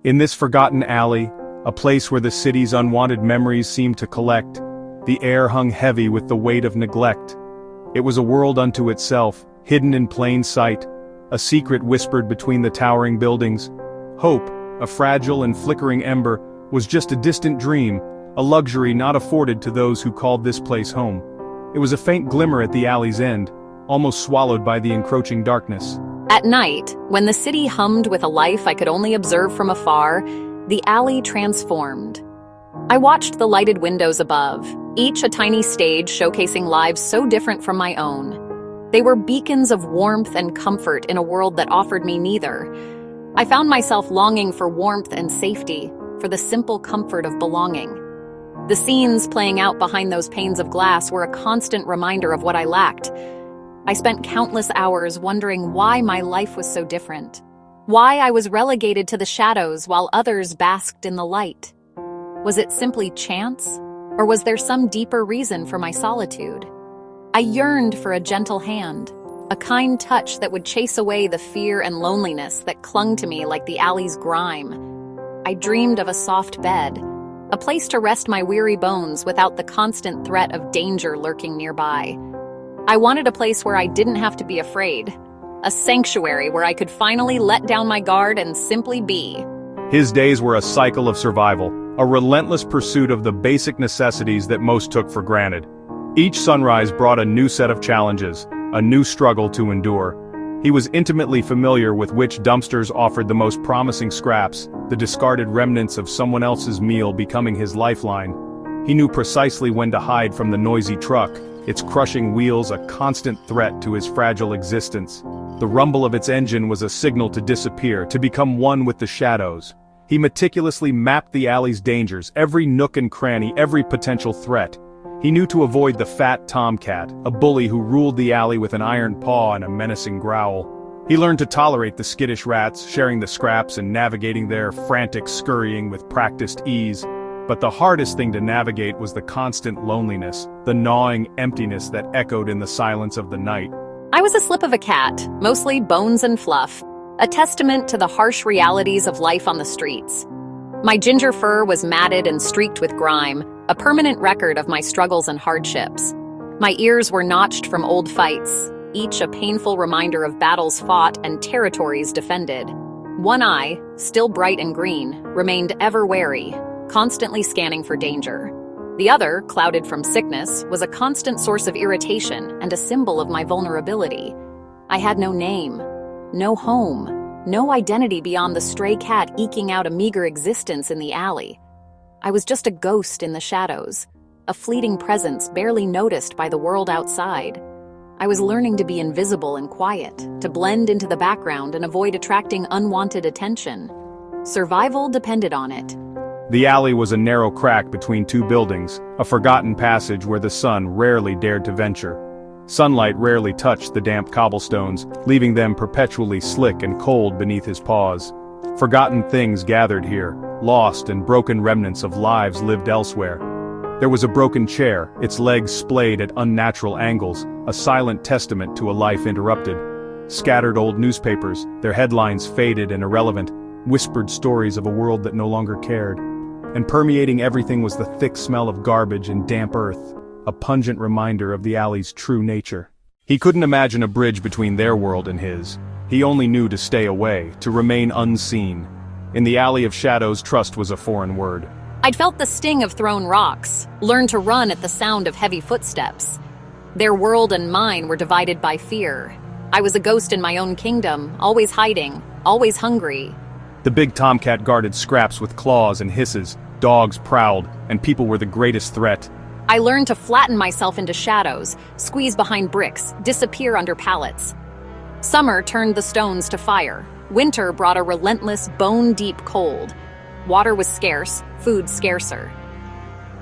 In this forgotten alley, a place where the city's unwanted memories seemed to collect, the air hung heavy with the weight of neglect. It was a world unto itself, hidden in plain sight, a secret whispered between the towering buildings. Hope, a fragile and flickering ember, was just a distant dream, a luxury not afforded to those who called this place home. It was a faint glimmer at the alley's end, almost swallowed by the encroaching darkness. At night, when the city hummed with a life I could only observe from afar, the alley transformed. I watched the lighted windows above, each a tiny stage showcasing lives so different from my own. They were beacons of warmth and comfort in a world that offered me neither. I found myself longing for warmth and safety, for the simple comfort of belonging. The scenes playing out behind those panes of glass were a constant reminder of what I lacked. I spent countless hours wondering why my life was so different, why I was relegated to the shadows while others basked in the light. Was it simply chance, or was there some deeper reason for my solitude? I yearned for a gentle hand, a kind touch that would chase away the fear and loneliness that clung to me like the alley's grime. I dreamed of a soft bed, a place to rest my weary bones without the constant threat of danger lurking nearby. I wanted a place where I didn't have to be afraid, a sanctuary where I could finally let down my guard and simply be. His days were a cycle of survival, a relentless pursuit of the basic necessities that most took for granted. Each sunrise brought a new set of challenges, a new struggle to endure. He was intimately familiar with which dumpsters offered the most promising scraps, the discarded remnants of someone else's meal becoming his lifeline. He knew precisely when to hide from the noisy truck, its crushing wheels a constant threat to his fragile existence. The rumble of its engine was a signal to disappear, to become one with the shadows. He meticulously mapped the alley's dangers, every nook and cranny, every potential threat. He knew to avoid the fat tomcat, a bully who ruled the alley with an iron paw and a menacing growl. He learned to tolerate the skittish rats, sharing the scraps and navigating their frantic scurrying with practiced ease. But the hardest thing to navigate was the constant loneliness, the gnawing emptiness that echoed in the silence of the night. I was a slip of a cat, mostly bones and fluff, a testament to the harsh realities of life on the streets. My ginger fur was matted and streaked with grime, a permanent record of my struggles and hardships. My ears were notched from old fights, each a painful reminder of battles fought and territories defended. One eye, still bright and green, remained ever wary, constantly scanning for danger. The other, clouded from sickness, was a constant source of irritation and a symbol of my vulnerability. I had no name, no home, no identity beyond the stray cat eking out a meager existence in the alley. I was just a ghost in the shadows, a fleeting presence barely noticed by the world outside. I was learning to be invisible and quiet, to blend into the background and avoid attracting unwanted attention. Survival depended on it. The alley was a narrow crack between two buildings, a forgotten passage where the sun rarely dared to venture. Sunlight rarely touched the damp cobblestones, leaving them perpetually slick and cold beneath his paws. Forgotten things gathered here, lost and broken remnants of lives lived elsewhere. There was a broken chair, its legs splayed at unnatural angles, a silent testament to a life interrupted. Scattered old newspapers, their headlines faded and irrelevant, whispered stories of a world that no longer cared. And permeating everything was the thick smell of garbage and damp earth, a pungent reminder of the alley's true nature. He couldn't imagine a bridge between their world and his. He only knew to stay away, to remain unseen. In the alley of shadows, trust was a foreign word. I'd felt the sting of thrown rocks, learned to run at the sound of heavy footsteps. Their world and mine were divided by fear. I was a ghost in my own kingdom, always hiding, always hungry. The big tomcat guarded scraps with claws and hisses, dogs prowled, and people were the greatest threat. I learned to flatten myself into shadows, squeeze behind bricks, disappear under pallets. Summer turned the stones to fire. Winter brought a relentless, bone-deep cold. Water was scarce, food scarcer.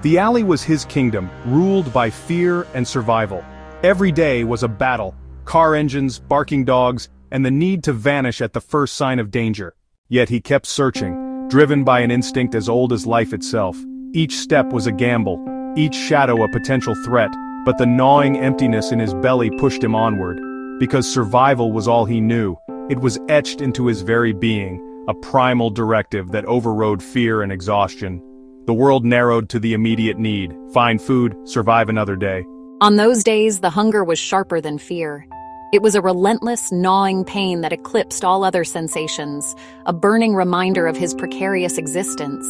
The alley was his kingdom, ruled by fear and survival. Every day was a battle, car engines, barking dogs, and the need to vanish at the first sign of danger. Yet he kept searching, driven by an instinct as old as life itself. Each step was a gamble, each shadow a potential threat, but the gnawing emptiness in his belly pushed him onward. Because survival was all he knew, it was etched into his very being, a primal directive that overrode fear and exhaustion. The world narrowed to the immediate need: find food, survive another day. On those days, the hunger was sharper than fear. It was a relentless, gnawing pain that eclipsed all other sensations, a burning reminder of his precarious existence.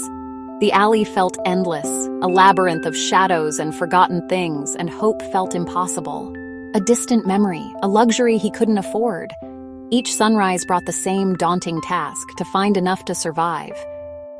The alley felt endless, a labyrinth of shadows and forgotten things, and hope felt impossible. A distant memory, a luxury he couldn't afford. Each sunrise brought the same daunting task: to find enough to survive.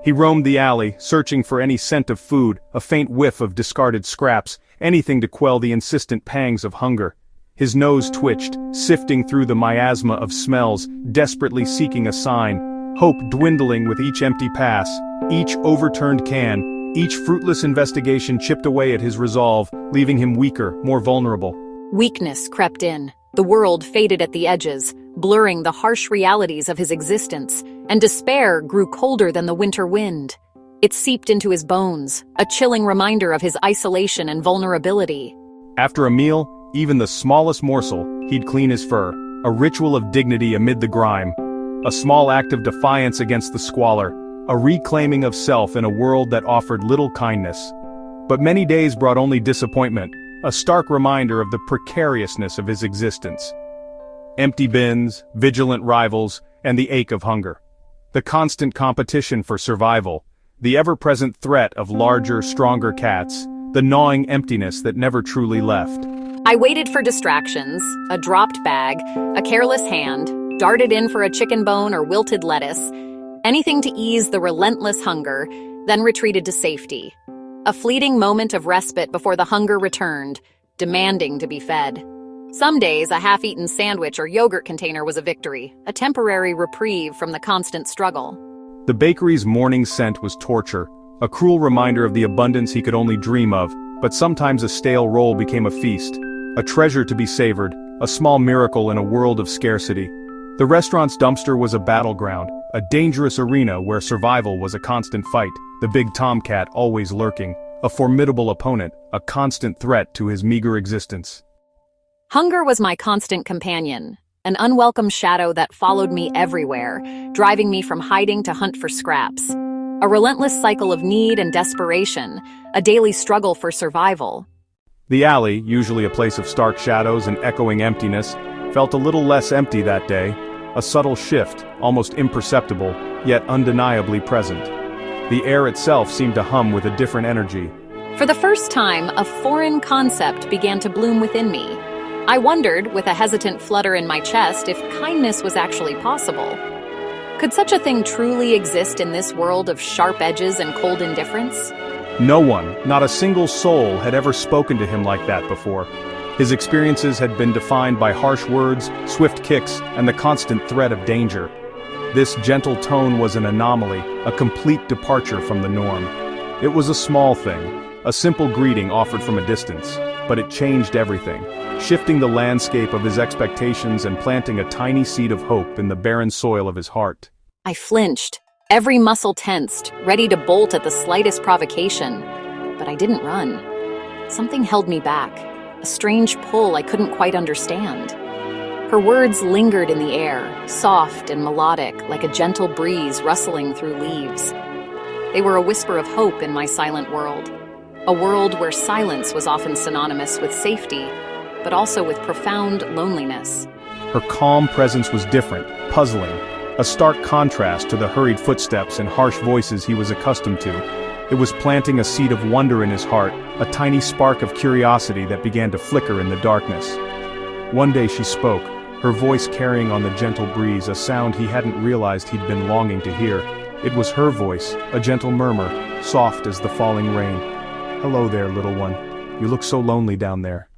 He roamed the alley, searching for any scent of food, a faint whiff of discarded scraps, anything to quell the insistent pangs of hunger. His nose twitched, sifting through the miasma of smells, desperately seeking a sign. Hope dwindling with each empty pass, each overturned can, each fruitless investigation chipped away at his resolve, leaving him weaker, more vulnerable. Weakness crept in. The world faded at the edges, blurring the harsh realities of his existence, and despair grew colder than the winter wind. It seeped into his bones, a chilling reminder of his isolation and vulnerability. After a meal, even the smallest morsel, he'd clean his fur, a ritual of dignity amid the grime, a small act of defiance against the squalor, a reclaiming of self in a world that offered little kindness. But many days brought only disappointment, a stark reminder of the precariousness of his existence. Empty bins, vigilant rivals, and the ache of hunger. The constant competition for survival, the ever-present threat of larger, stronger cats, the gnawing emptiness that never truly left. I waited for distractions: a dropped bag, a careless hand, darted in for a chicken bone or wilted lettuce, anything to ease the relentless hunger, then retreated to safety. A fleeting moment of respite before the hunger returned, demanding to be fed. Some days, a half-eaten sandwich or yogurt container was a victory, a temporary reprieve from the constant struggle. The bakery's morning scent was torture, a cruel reminder of the abundance he could only dream of, but sometimes a stale roll became a feast, a treasure to be savored, a small miracle in a world of scarcity. The restaurant's dumpster was a battleground, a dangerous arena where survival was a constant fight, the big tomcat always lurking, a formidable opponent, a constant threat to his meager existence. Hunger was my constant companion, an unwelcome shadow that followed me everywhere, driving me from hiding to hunt for scraps. A relentless cycle of need and desperation, a daily struggle for survival. The alley, usually a place of stark shadows and echoing emptiness, felt a little less empty that day, a subtle shift, almost imperceptible, yet undeniably present. The air itself seemed to hum with a different energy. For the first time, a foreign concept began to bloom within me. I wondered, with a hesitant flutter in my chest, if kindness was actually possible. Could such a thing truly exist in this world of sharp edges and cold indifference? No one, not a single soul, had ever spoken to him like that before. His experiences had been defined by harsh words, swift kicks, and the constant threat of danger. This gentle tone was an anomaly, a complete departure from the norm. It was a small thing, a simple greeting offered from a distance, but it changed everything, shifting the landscape of his expectations and planting a tiny seed of hope in the barren soil of his heart. I flinched, every muscle tensed, ready to bolt at the slightest provocation. But I didn't run. Something held me back, a strange pull I couldn't quite understand. Her words lingered in the air, soft and melodic, like a gentle breeze rustling through leaves. They were a whisper of hope in my silent world, a world where silence was often synonymous with safety, but also with profound loneliness. Her calm presence was different, puzzling, a stark contrast to the hurried footsteps and harsh voices he was accustomed to. It was planting a seed of wonder in his heart, a tiny spark of curiosity that began to flicker in the darkness. One day she spoke, her voice carrying on the gentle breeze a sound he hadn't realized he'd been longing to hear. It was her voice, a gentle murmur, soft as the falling rain. "Hello there, little one. You look so lonely down there."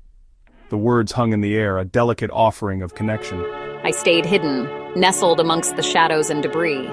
The words hung in the air, a delicate offering of connection. I stayed hidden, nestled amongst the shadows and debris.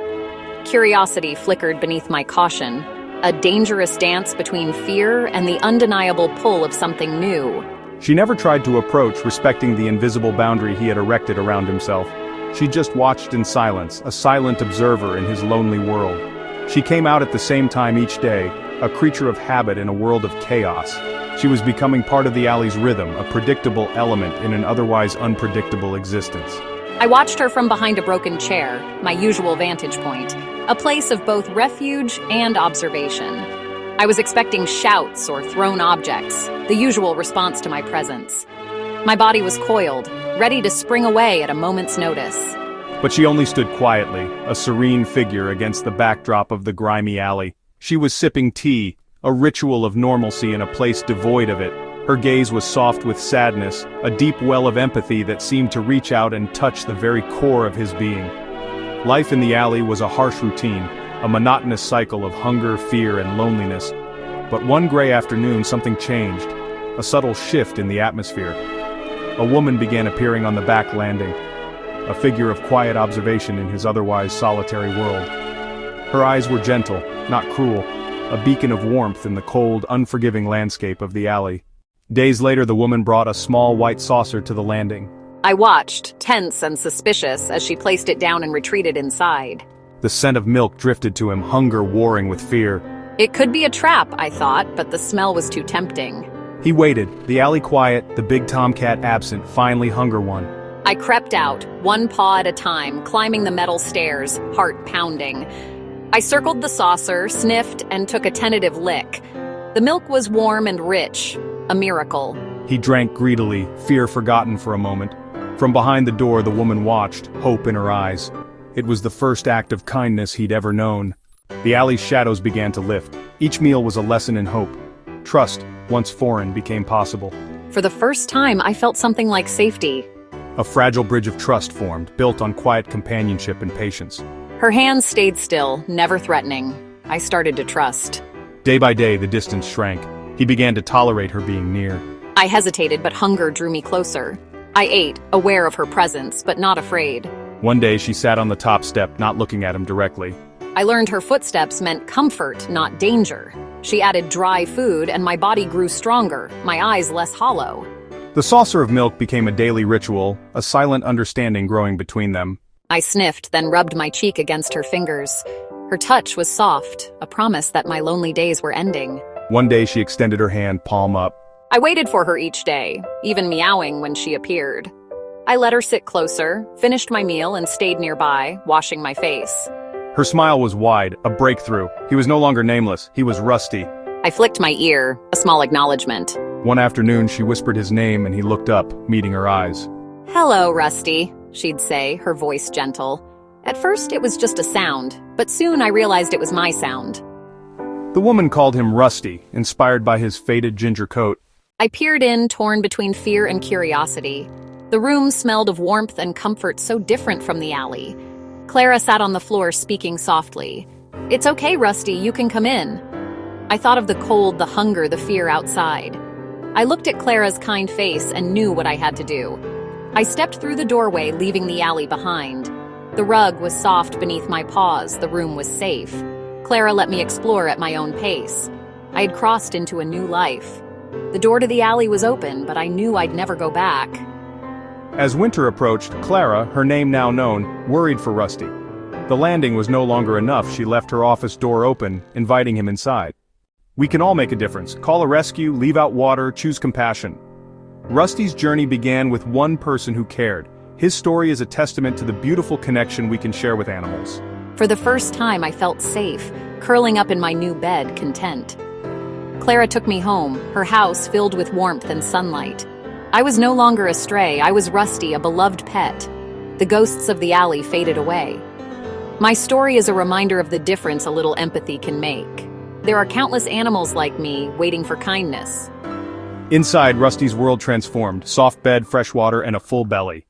Curiosity flickered beneath my caution, a dangerous dance between fear and the undeniable pull of something new. She never tried to approach, respecting the invisible boundary he had erected around himself. She just watched in silence, a silent observer in his lonely world. She came out at the same time each day, a creature of habit in a world of chaos. She was becoming part of the alley's rhythm, a predictable element in an otherwise unpredictable existence. I watched her from behind a broken chair, my usual vantage point, a place of both refuge and observation. I was expecting shouts or thrown objects, the usual response to my presence. My body was coiled, ready to spring away at a moment's notice. But she only stood quietly, a serene figure against the backdrop of the grimy alley. She was sipping tea, a ritual of normalcy in a place devoid of it. Her gaze was soft with sadness, a deep well of empathy that seemed to reach out and touch the very core of his being. Life in the alley was a harsh routine, a monotonous cycle of hunger, fear, and loneliness. But one gray afternoon something changed, a subtle shift in the atmosphere. A woman began appearing on the back landing, a figure of quiet observation in his otherwise solitary world. Her eyes were gentle, not cruel, a beacon of warmth in the cold, unforgiving landscape of the alley. Days later, the woman brought a small white saucer to the landing. I watched, tense and suspicious, as she placed it down and retreated inside. The scent of milk drifted to him, hunger warring with fear. It could be a trap, I thought, but the smell was too tempting. He waited, the alley quiet, the big tomcat absent, finally hunger won. I crept out, one paw at a time, climbing the metal stairs, heart pounding. I circled the saucer, sniffed, and took a tentative lick. The milk was warm and rich, a miracle. He drank greedily, fear forgotten for a moment. From behind the door, the woman watched, hope in her eyes. It was the first act of kindness he'd ever known. The alley's shadows began to lift. Each meal was a lesson in hope. Trust, once foreign, became possible. For the first time, I felt something like safety. A fragile bridge of trust formed, built on quiet companionship and patience. Her hands stayed still, never threatening. I started to trust. Day by day, the distance shrank. He began to tolerate her being near. I hesitated, but hunger drew me closer. I ate, aware of her presence, but not afraid. One day, she sat on the top step, not looking at him directly. I learned her footsteps meant comfort, not danger. She added dry food, and my body grew stronger, my eyes less hollow. The saucer of milk became a daily ritual, a silent understanding growing between them. I sniffed, then rubbed my cheek against her fingers. Her touch was soft, a promise that my lonely days were ending. One day she extended her hand, palm up. I waited for her each day, even meowing when she appeared. I let her sit closer, finished my meal, and stayed nearby, washing my face. Her smile was wide, a breakthrough. He was no longer nameless, he was Rusty. I flicked my ear, a small acknowledgement. One afternoon, she whispered his name and he looked up, meeting her eyes. "Hello, Rusty," she'd say, her voice gentle. At first, it was just a sound, but soon I realized it was my sound. The woman called him Rusty, inspired by his faded ginger coat. I peered in, torn between fear and curiosity. The room smelled of warmth and comfort so different from the alley. Clara sat on the floor, speaking softly. "It's okay, Rusty, you can come in." I thought of the cold, the hunger, the fear outside. I looked at Clara's kind face and knew what I had to do. I stepped through the doorway, leaving the alley behind. The rug was soft beneath my paws, the room was safe. Clara let me explore at my own pace. I had crossed into a new life. The door to the alley was open, but I knew I'd never go back. As winter approached, Clara, her name now known, worried for Rusty. The landing was no longer enough. She left her office door open, inviting him inside. We can all make a difference. Call a rescue, leave out water, choose compassion. Rusty's journey began with one person who cared. His story is a testament to the beautiful connection we can share with animals. For the first time, I felt safe, curling up in my new bed, content. Clara took me home, her house filled with warmth and sunlight. I was no longer a stray, I was Rusty, a beloved pet. The ghosts of the alley faded away. My story is a reminder of the difference a little empathy can make. There are countless animals like me, waiting for kindness. Inside, Rusty's world transformed, soft bed, fresh water, and a full belly.